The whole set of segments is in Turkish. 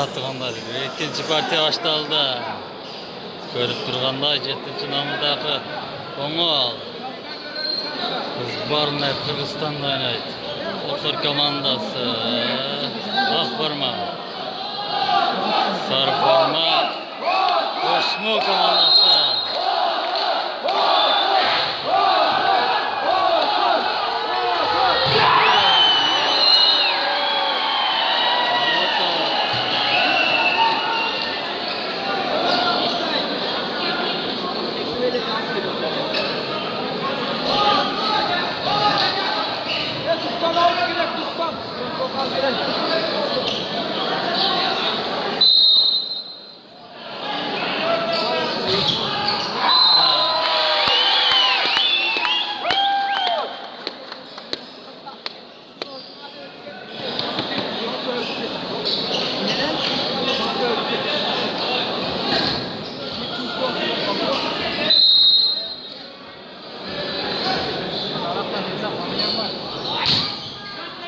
atqanlar. İkinci partiya başlandı. Görüp durğanda 7-ci namıdakı Koңol Kızbarna Kırgızstanda oynaydı. Otor komandası Ak forma, sarı forma Koşmu komandası.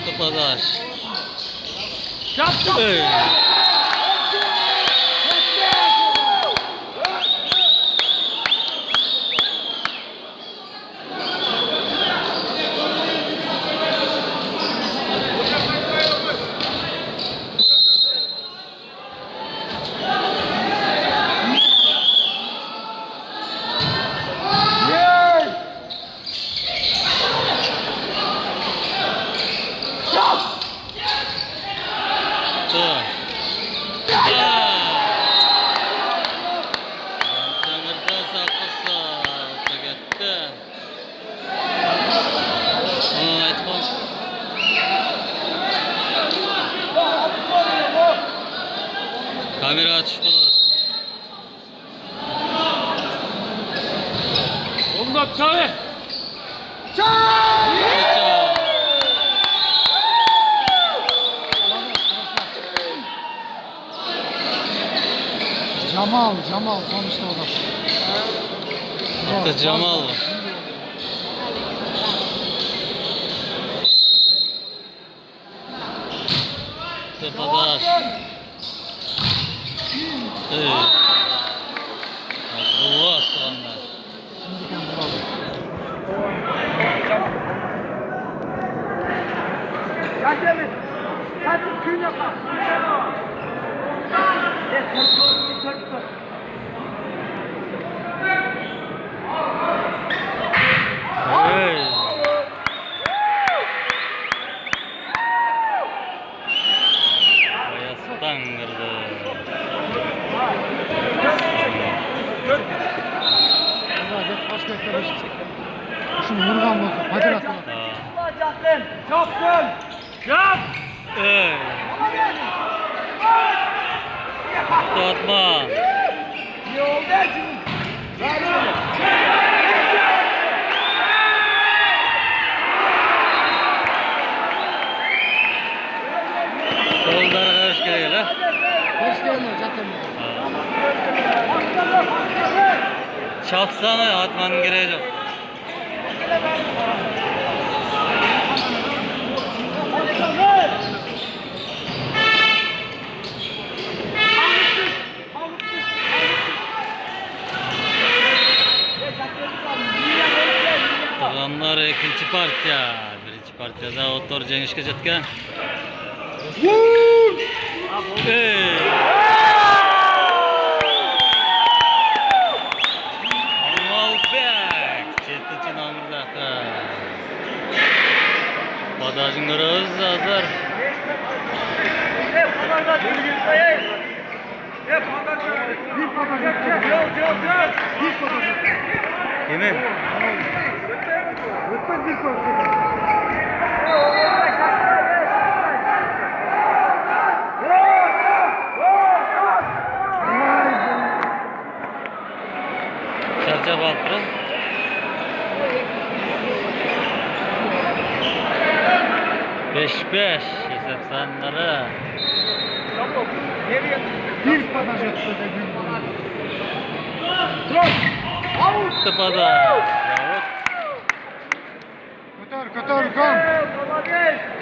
Topadaş. Hey. Kamera atış bulur. Onda çay. Cemal sonuçta o da. Hatta Cemal var. Topadaş. Hey. Allah atqanlar. Hey. Ayastan girdi. Şunu vurgan olsun. Hadi atla. Çapkın. Yap. Hey. Tutma. Soldan karış geliyor ha. Hoş geldin zaten. Çapsana atman gelecek. Tağanlar ikinci partiya. Birinci partiyada Otor jengishga jetgan. Hey. Koңolбек 7-ci namıdakı. Badajın görüyoruz hazır. Kimin? Charchab olibdi. Beş hesap sanları. Bir pataj attı dedim. Tepada. Kotar kan.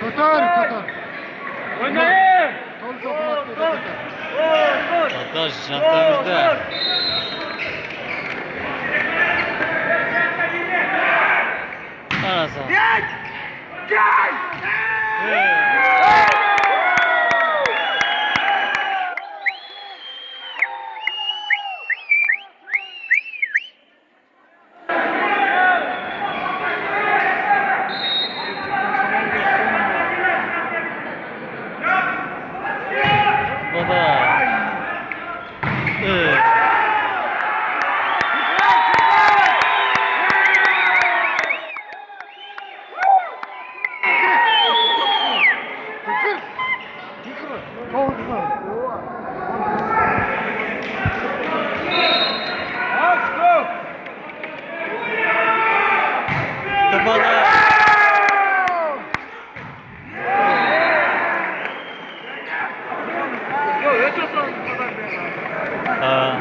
Kotar. Oynayın. Sol topunu attı Ocak Ata. Kardeş çantamızda. Anasını. Baba. Evet. Çok güzel. Kapalı. Ha.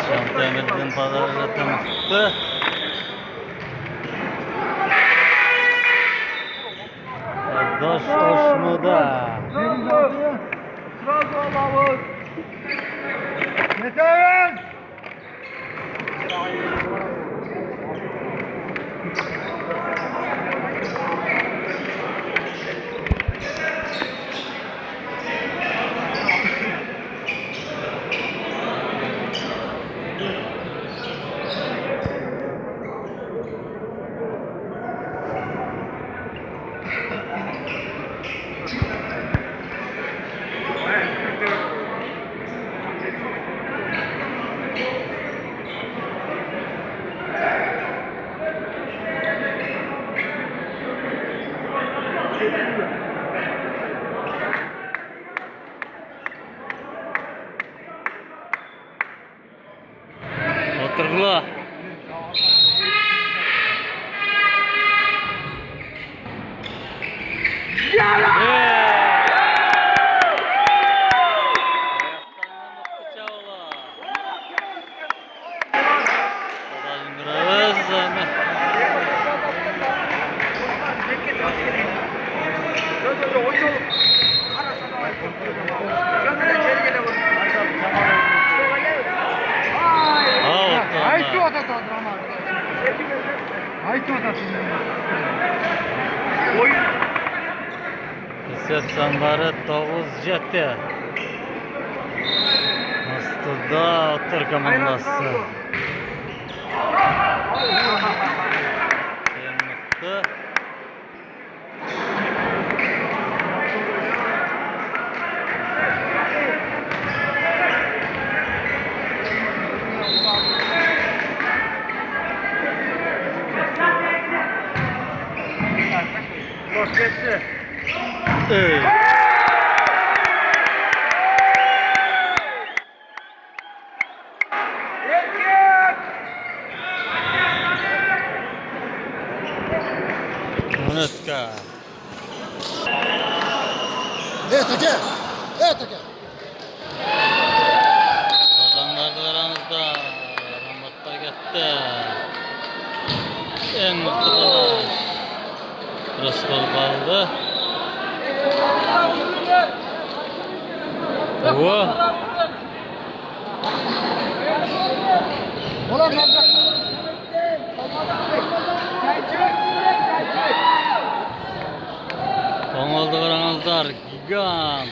Şantemizden pazarı tanıttı. Kardeş hoşmuda. Yeter! Otur kula. Aytu atat ama. Aytu atat. Hisset sanları 9-7. Aslında otur komandası. Yanıktı. Evet. Monetka. Eke. Eke. Adamlar da aramızda. Rahmetler gitti. En mutlu balaş. Rıspıl kaldı. Oo. Ulan ne olacak? Son oldu aramızda. Gigant.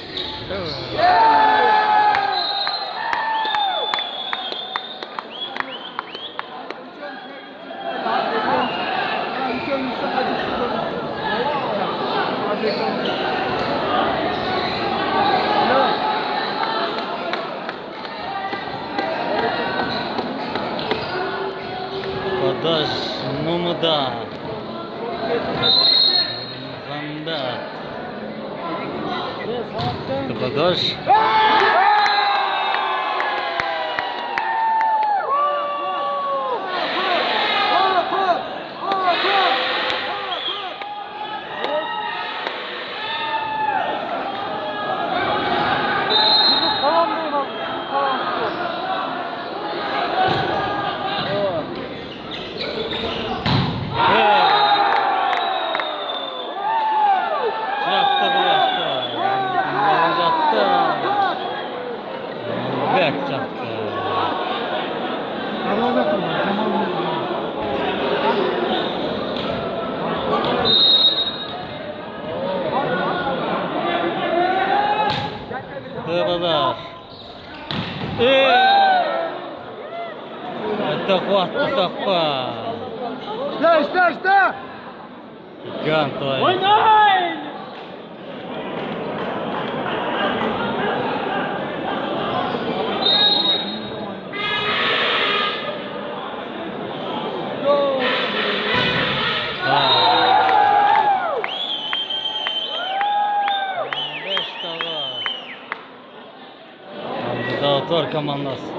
Kardeş Mumuda. Muzanda. Kardeş. Yaptı bu yaptı. Ayak çaktı. Arada kurma. Tamam. Tebadar. Это хватка сапа. İşte. Ган твой. Oynayın! Beş tava. Dağıtlar komandası.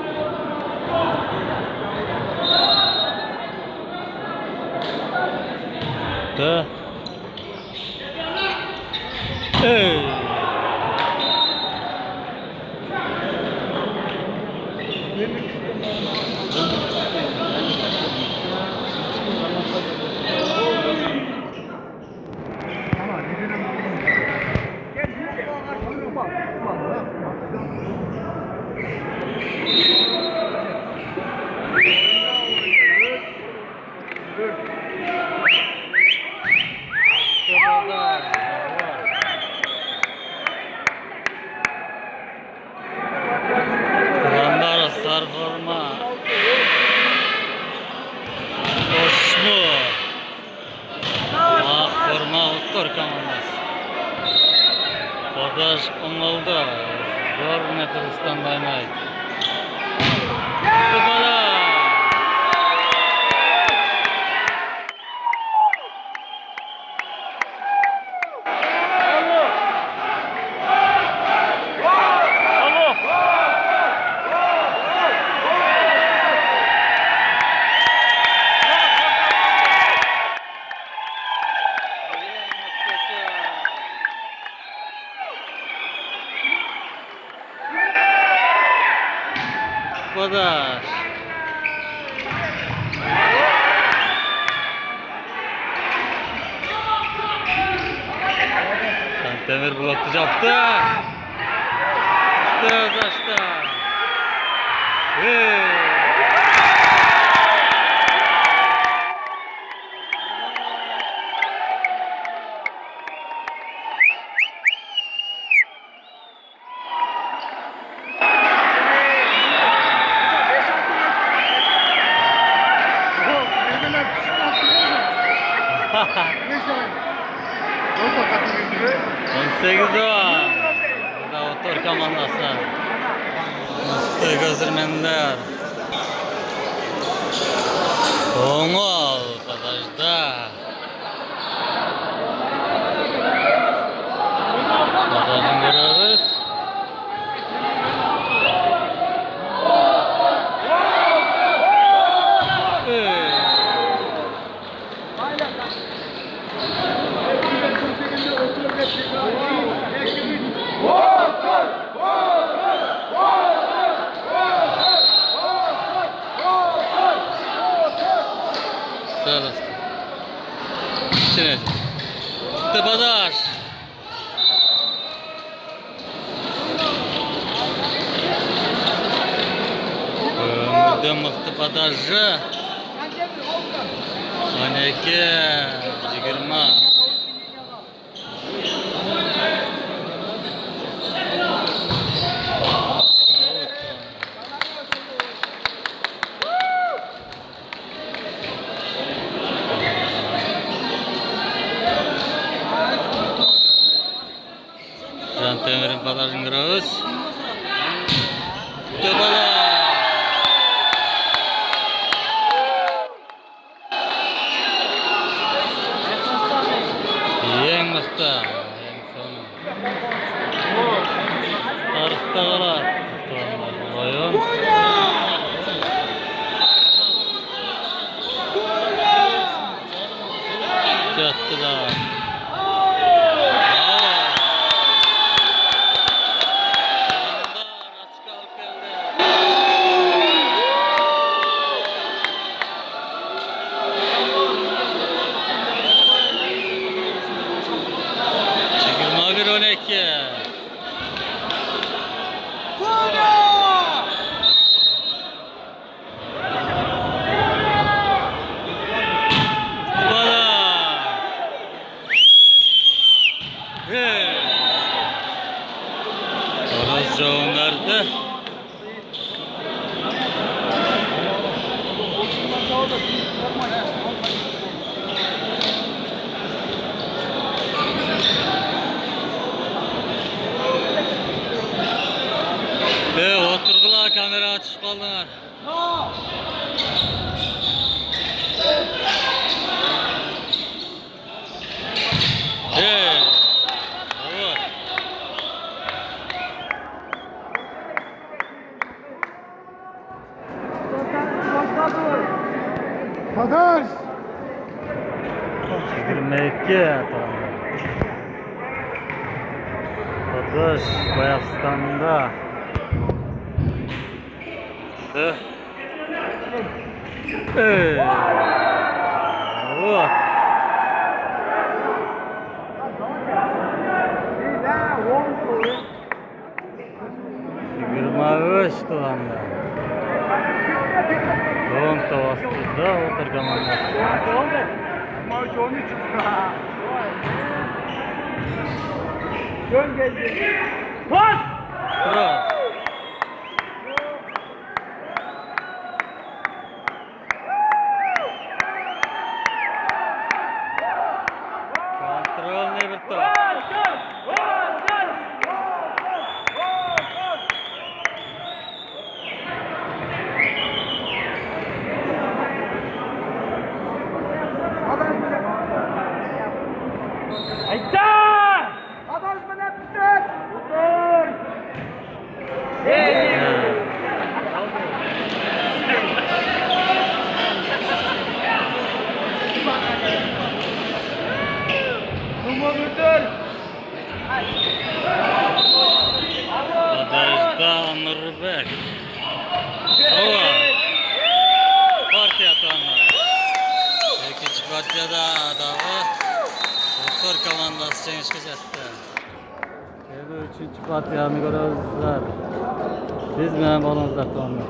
Da. Ey. Tebadar. Kur'anlar sarforma. Koşmu. Forma otlar komandası. Podaş onoldu. Görme Kırgızstan'da oynaydı. Tebadar. Podaş. Demir bloktu yaptı. Açtı. Orta katı gibi. 18 o. Burada otur komandası. Mustafa Gözürmender. Oğul Badajda. Badajın görürüz. Sağolasın. Şimdi. Tebadar. Ömürde mıhtı badajı. 12, 20. Can Temir'in padarini görüyoruz. Tebadar. Yang mıhtı. Yang sonu. Tarıkta kalat. Oyun. Yattı da. Çekilme bir 12. Toros Jovunlar'da oturdular, kamera açık kaldılar. Olur. Kardeş. 22 tamam. Kardeş Bayakstan'da. Allah. Yigirma besh tuanda. To'nta ostida o'tirganman. Dön geldi. Pas! Tur. Kontrolni bir top. Ayta! Adaş bana tutar. Tutar. Numarıdır. Badajda Nurbek. Partiya tuanlar. İkinci partiyada dağı Doktor komandası çengişke jattı. Endi üçüncü partiyani ko'ramizlar. Biz bilan bo'lingizlar tuanlar.